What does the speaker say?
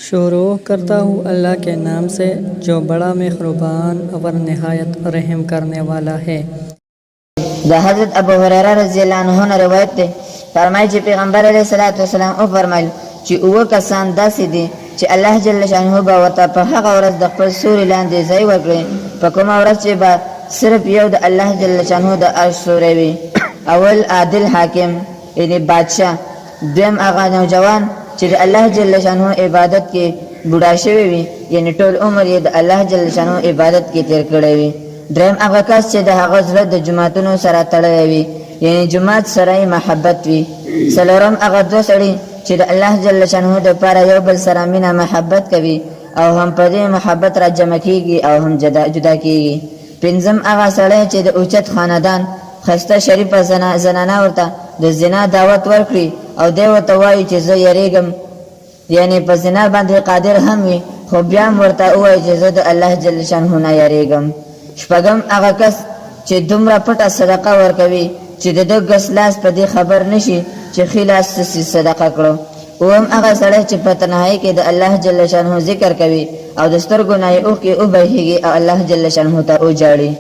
शुरू करता हूँ अल्लाह के नाम से जो बड़ा मेहरबान और नहायत रहम करने वाला है। دا حضرت ابو هريره رضی الله عنه نه روایت ده فرمایي چې پیغمبر علیه الصلاۃ والسلام او فرمایل چې اوه کسان داسې دي چې الله جل شانه به ورته په هغه ورځ د خپل سوري لاندې ځای ورکړي په کومه ورځ چې به صرف یو د الله جل شانه د عرش سوري وي. اول عادل حاکم یعنی بادشاہ، دویم هغه نوجوان چې د الله جل شانه عبادت کې بوډا شوی وي یعنی ټول عمر یې د الله جل شانه عبادت کې تیر کړی وي. دریم هغه کس چې د هغه زړه د جماعتونو سره تړلی وي یعنی جماعت سره محبت وي. څلورم هغه دوه سړي چې د الله جل شانه دپاره یو بل سره مینه محبت کوي او هم په دې محبت را جمع کیږي او هم جدا کیږي. پنځم هغه سړی چې د اوچت خاندان ښایسته شریفه زنانه ورته د زنا دعوت ورکړي او دی ورته وایي چې زه یریږم یعنی په زنا باندې قادر هم وي خو بیا هم ورته ووایي چې زه د الله جل شانه نه یریږم. شپږم هغه کس چې دومره پټه صدقه ورکوي چې د ده ګس لاس په دې خبر نشي چې ښي لاس څه صدقه کړو. اووم هغه سړی چې په تنهایي کې د الله جل شانه ذکر کوي او د سترګو نه یې اوښکې وبهیږي او الله جل شانه ته وژاړي.